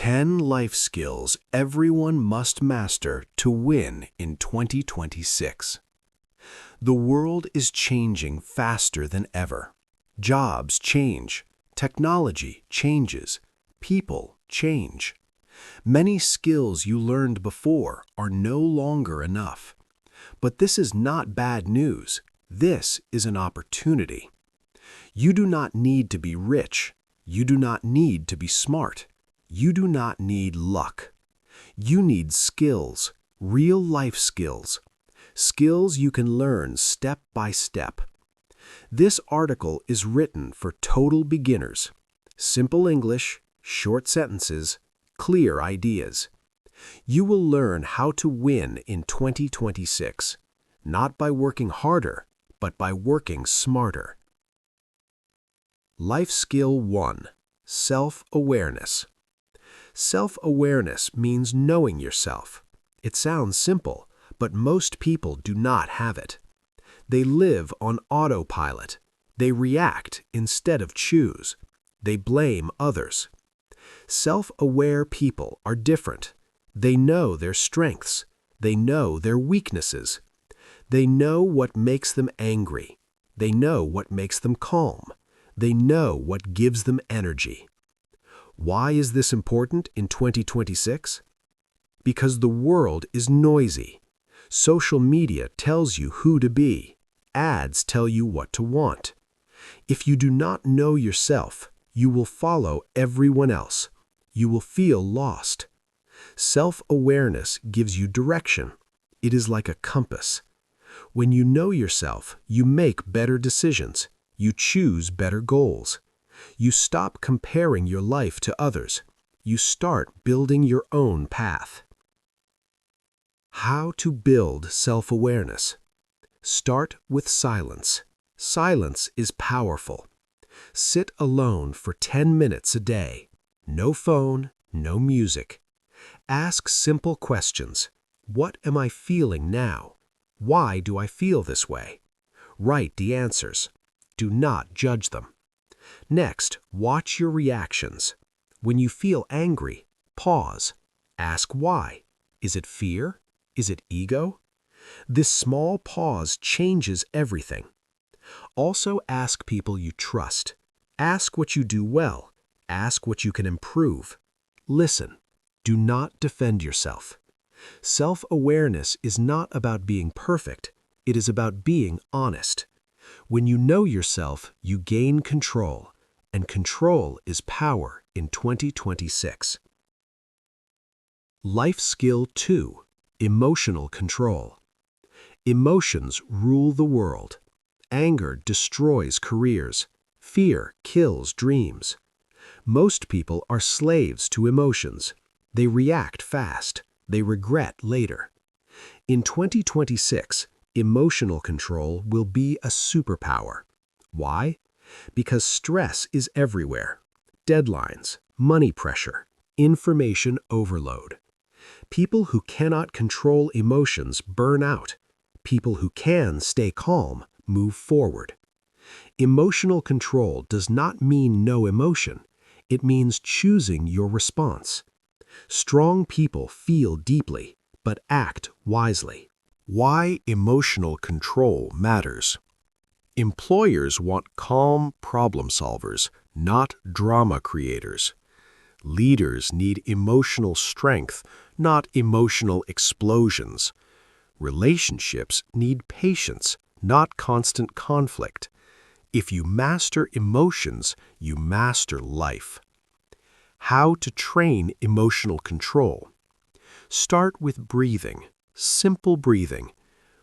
10 life skills everyone must master to win in 2026. The world is changing faster than ever. Jobs change, technology changes, people change. Many skills you learned before are no longer enough. But this is not bad news. This is an opportunity. You do not need to be rich. You do not need to be smart. You do not need luck. You need skills, real-life skills. Skills you can learn step by step. This article is written for total beginners. Simple English, short sentences, clear ideas. You will learn how to win in 2026, not by working harder, but by working smarter. Life Skill 1. Self-awareness. Self-awareness means knowing yourself. It sounds simple, but most people do not have it. They live on autopilot. They react instead of choose. They blame others. Self-aware people are different. They know their strengths. They know their weaknesses. They know what makes them angry. They know what makes them calm. They know what gives them energy. Why is this important in 2026? Because the world is noisy. Social media tells you who to be. Ads tell you what to want. If you do not know yourself, you will follow everyone else. You will feel lost. Self-awareness gives you direction. It is like a compass. When you know yourself, you make better decisions. You choose better goals. You stop comparing your life to others. You start building your own path. How to build self-awareness. Start with silence. Silence is powerful. Sit alone for 10 minutes a day. No phone, no music. Ask simple questions. What am I feeling now? Why do I feel this way? Write the answers. Do not judge them. Next, watch your reactions. When you feel angry, pause. Ask why. Is it fear? Is it ego? This small pause changes everything. Also ask people you trust. Ask what you do well. Ask what you can improve. Listen. Do not defend yourself. Self-awareness is not about being perfect. It is about being honest. When you know yourself, you gain control, and control is power in 2026. Life Skill 2. Emotional control. Emotions rule the world. Anger destroys careers. Fear kills dreams. Most people are slaves to emotions. They react fast. They regret later. In 2026, emotional control will be a superpower. Why? Because stress is everywhere. Deadlines, money pressure, information overload. People who cannot control emotions burn out. People who can stay calm move forward. Emotional control does not mean no emotion. It means choosing your response. Strong people feel deeply, but act wisely. Why emotional control matters. Employers want calm problem solvers, not drama creators. Leaders need emotional strength, not emotional explosions. Relationships need patience, not constant conflict. If you master emotions, you master life. How to train emotional control. Start with breathing. Simple breathing.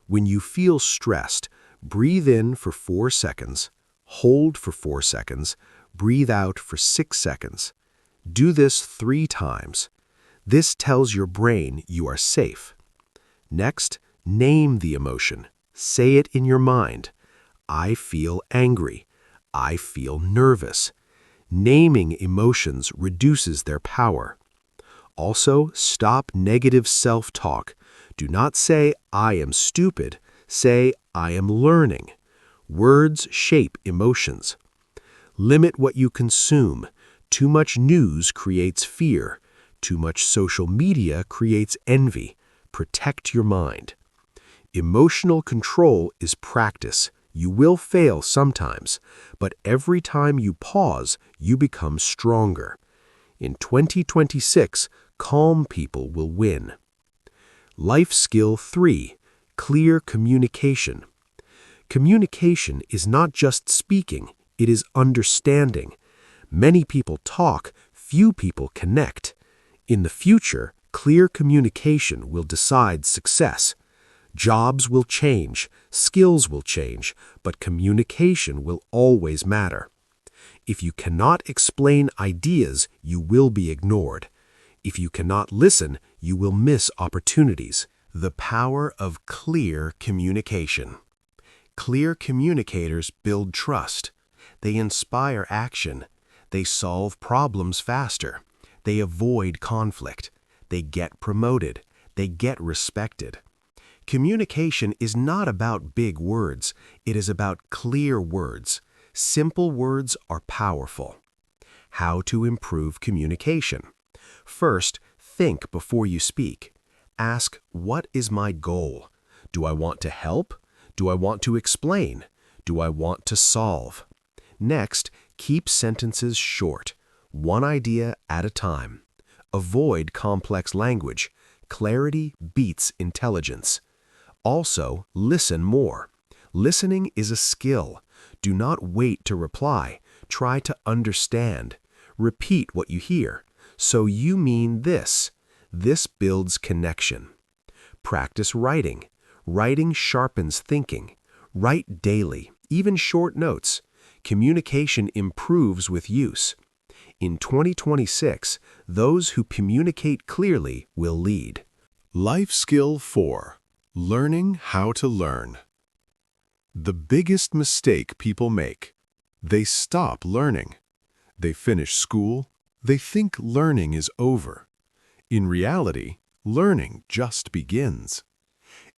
When you feel stressed, breathe in for 4 seconds, hold for 4 seconds, breathe out for 6 seconds. Do this 3 times. This tells your brain you are safe. Next, name the emotion. Say it in your mind. I feel angry. I feel nervous. Naming emotions reduces their power. Also, stop negative self-talk. Do not say, I am stupid. Say, I am learning. Words shape emotions. Limit what you consume. Too much news creates fear. Too much social media creates envy. Protect your mind. Emotional control is practice. You will fail sometimes, but every time you pause, you become stronger. In 2026, calm people will win. Life skill 3, clear communication. Communication is not just speaking, it is understanding. Many people talk, few people connect. In the future, clear communication will decide success. Jobs will change, skills will change, but communication will always matter. If you cannot explain ideas, you will be ignored. If you cannot listen, you will miss opportunities. The power of clear communication. Clear communicators build trust. They inspire action. They solve problems faster. They avoid conflict. They get promoted. They get respected. Communication is not about big words. It is about clear words. Simple words are powerful. How to improve communication. First, think before you speak. Ask, what is my goal? Do I want to help? Do I want to explain? Do I want to solve? Next, keep sentences short, one idea at a time. Avoid complex language. Clarity beats intelligence. Also, listen more. Listening is a skill. Do not wait to reply. Try to understand. Repeat what you hear. So you mean this. This builds connection. Practice writing. Writing sharpens thinking. Write daily, even short notes. Communication improves with use. In 2026, those who communicate clearly will lead. Life skill 4. Learning how to learn. The biggest mistake people make. They stop learning. They finish school. They think learning is over. In reality, learning just begins.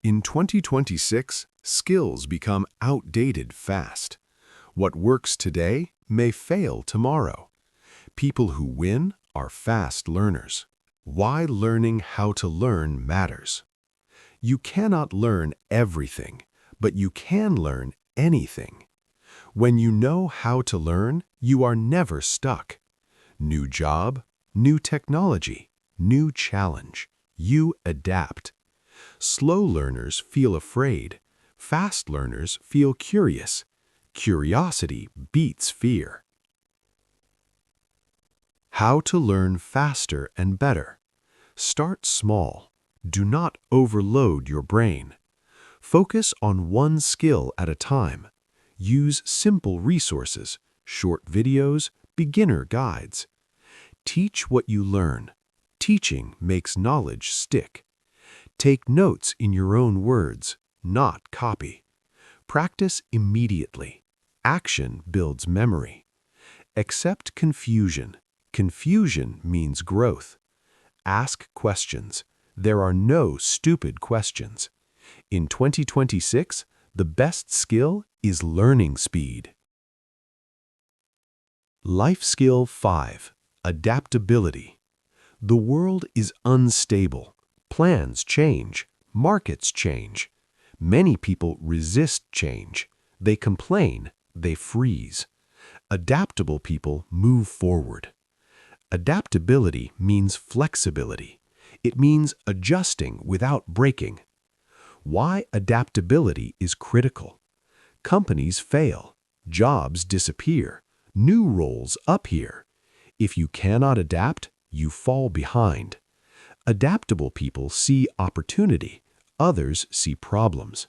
In 2026, skills become outdated fast. What works today may fail tomorrow. People who win are fast learners. Why learning how to learn matters. You cannot learn everything, but you can learn anything. When you know how to learn, you are never stuck. New job, new technology, new challenge. You adapt. Slow learners feel afraid. Fast learners feel curious. Curiosity beats fear. How to learn faster and better. Start small. Do not overload your brain. Focus on one skill at a time. Use simple resources, short videos, beginner guides. Teach what you learn. Teaching makes knowledge stick. Take notes in your own words, not copy. Practice immediately. Action builds memory. Accept confusion. Confusion means growth. Ask questions. There are no stupid questions. In 2026, the best skill is learning speed. Life skill 5. Adaptability. The world is unstable. Plans change. Markets change. Many people resist change. They complain. They freeze. Adaptable people move forward. Adaptability means flexibility. It means adjusting without breaking. Why adaptability is critical. Companies fail. Jobs disappear. New roles appear. If you cannot adapt, you fall behind. Adaptable people see opportunity. Others see problems.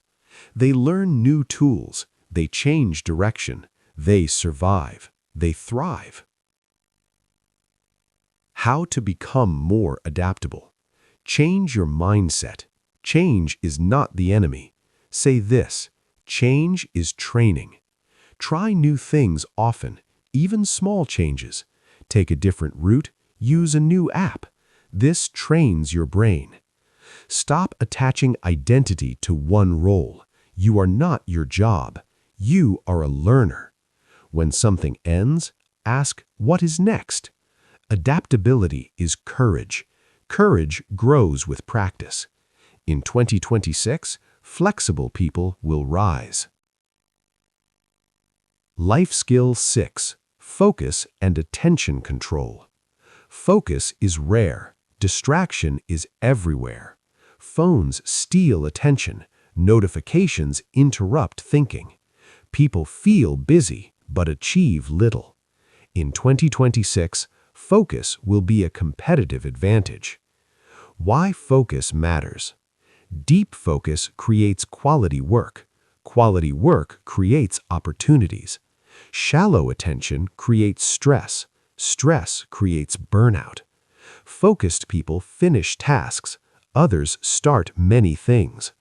They learn new tools. They change direction. They survive. They thrive. How to become more adaptable. Change your mindset. Change is not the enemy. Say this, change is training. Try new things often, even small changes. Take a different route, use a new app. This trains your brain. Stop attaching identity to one role. You are not your job. You are a learner. When something ends, ask, what is next? Adaptability is courage. Courage grows with practice. In 2026, flexible people will rise. Life skill 6. Focus and attention control. Focus is rare. Distraction is everywhere. Phones steal attention. Notifications interrupt thinking. People feel busy but achieve little. In 2026, focus will be a competitive advantage. Why focus matters? Deep focus creates quality work. Quality work creates opportunities. Shallow attention creates stress. Stress creates burnout. Focused people finish tasks. Others start many things.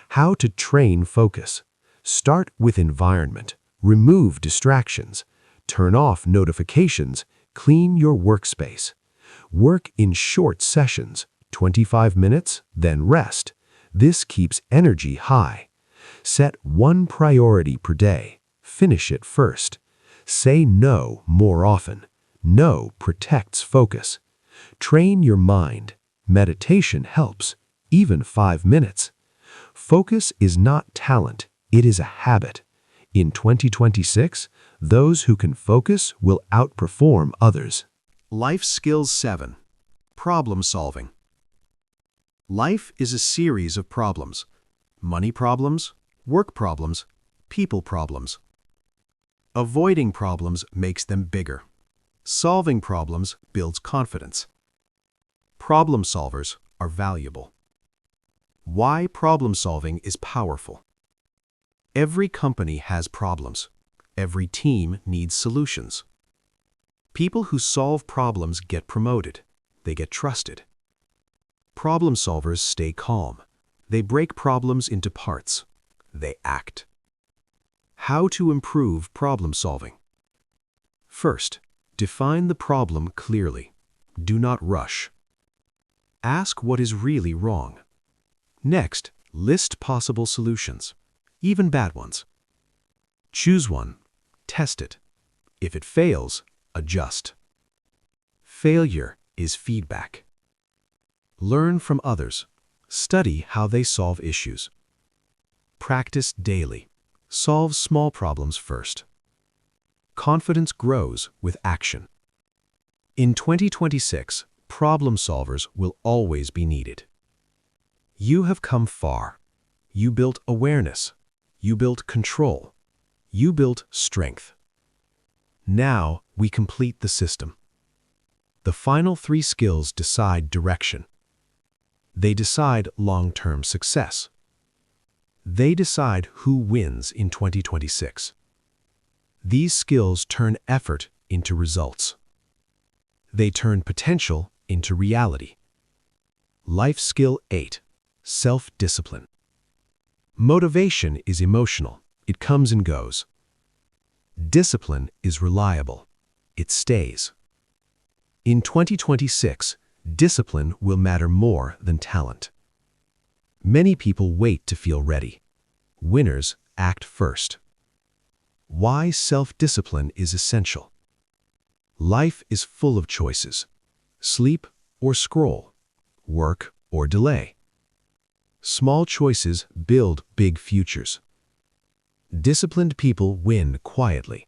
How to train focus? Start with environment. Remove distractions. Turn off notifications. Clean your workspace. Work in short sessions, 25 minutes, then rest. This keeps energy high. Set one priority per day. Finish it first. Say no more often. No protects focus. Train your mind. Meditation helps, even 5 minutes. Focus is not talent, it is a habit. In 2026, those who can focus will outperform others. Life skills 7. Problem solving. Life is a series of problems. Money problems, work problems, people problems. Avoiding problems makes them bigger. Solving problems builds confidence. Problem solvers are valuable. Why problem solving is powerful. Every company has problems. Every team needs solutions. People who solve problems get promoted. They get trusted. Problem solvers stay calm. They break problems into parts. They act. How to improve problem solving. First, define the problem clearly. Do not rush. Ask what is really wrong. Next, list possible solutions, even bad ones. Choose one. Test it. If it fails, adjust. Failure is feedback. Learn from others. Study how they solve issues. Practice daily. Solve small problems first. Confidence grows with action. In 2026, problem solvers will always be needed. You have come far. You built awareness. You built control. You built strength. Now we complete the system. The final 3 skills decide direction. They decide long-term success. They decide who wins in 2026. These skills turn effort into results. They turn potential into reality. Life skill 8. Self-discipline. Motivation is emotional. It comes and goes. Discipline is reliable. It stays. In 2026, discipline will matter more than talent. Many people wait to feel ready. Winners act first. Why self-discipline is essential. Life is full of choices. Sleep or scroll. Work or delay. Small choices build big futures. Disciplined people win quietly.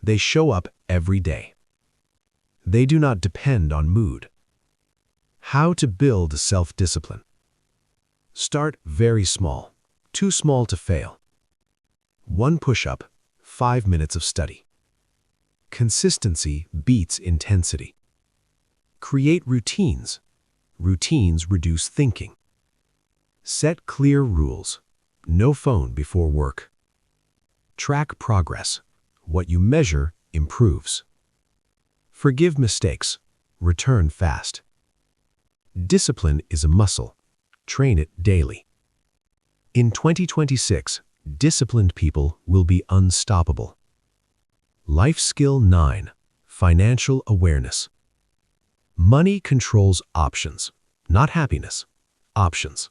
They show up every day. They do not depend on mood. How to build self-discipline. Start very small. Too small to fail. 1 push-up, 5 minutes of study. Consistency beats intensity. Create routines. Routines reduce thinking. Set clear rules. No phone before work. Track progress. What you measure improves. Forgive mistakes. Return fast. Discipline is a muscle. Train it daily. In 2026, disciplined people will be unstoppable. Life skill 9. Financial awareness. Money controls options, not happiness. Options.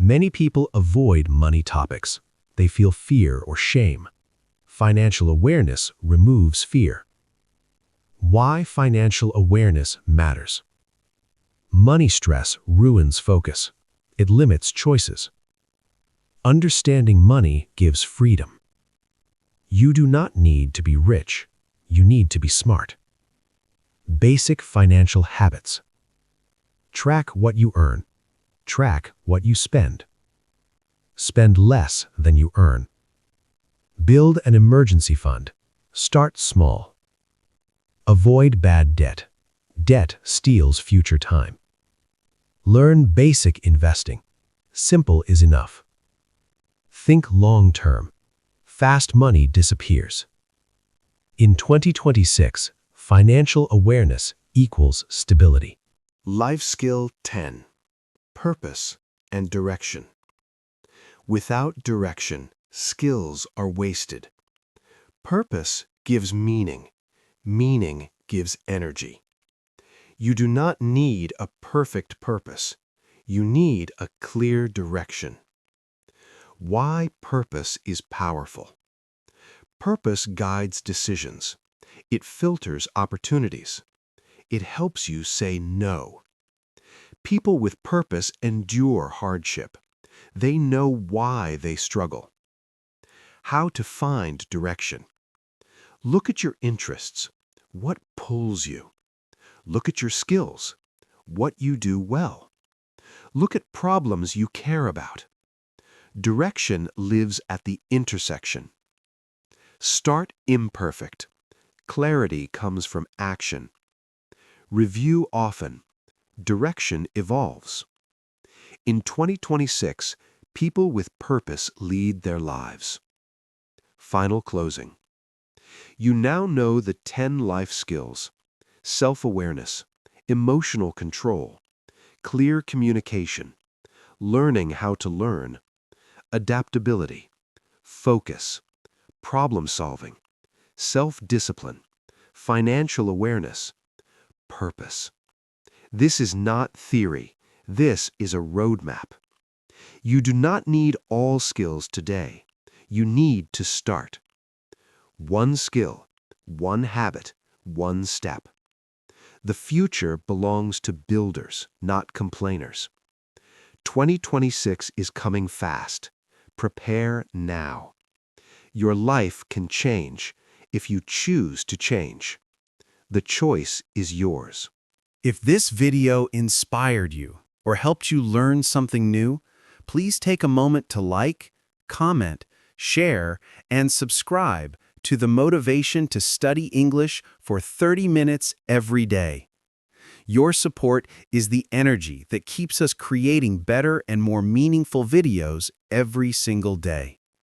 Many people avoid money topics. They feel fear or shame. Financial awareness removes fear. Why financial awareness matters. Money stress ruins focus. It limits choices. Understanding money gives freedom. You do not need to be rich. You need to be smart. Basic financial habits. Track what you earn. Track what you spend. Spend less than you earn. Build an emergency fund. Start small. Avoid bad debt. Debt steals future time. Learn basic investing. Simple is enough. Think long-term. Fast money disappears. In 2026, financial awareness equals stability. Life Skill 10. Purpose and direction. Without direction, skills are wasted. Purpose gives meaning. Meaning gives energy. You do not need a perfect purpose. You need a clear direction. Why purpose is powerful. Purpose guides decisions. It filters opportunities. It helps you say no. People with purpose endure hardship. They know why they struggle. How to find direction. Look at your interests. What pulls you? Look at your skills. What you do well. Look at problems you care about. Direction lives at the intersection. Start imperfect. Clarity comes from action. Review often. Direction evolves. In 2026, people with purpose lead their lives. Final closing. You now know the 10 life skills: self-awareness, emotional control, clear communication, learning how to learn, adaptability, focus, problem-solving, self-discipline, financial awareness, purpose. This is not theory. This is a roadmap. You do not need all skills today. You need to start. One skill, one habit, one step. The future belongs to builders, not complainers. 2026 is coming fast. Prepare now. Your life can change if you choose to change. The choice is yours. If this video inspired you or helped you learn something new, please take a moment to like, comment, share, and subscribe to the Motivation to Study English for 30 minutes every day. Your support is the energy that keeps us creating better and more meaningful videos every single day.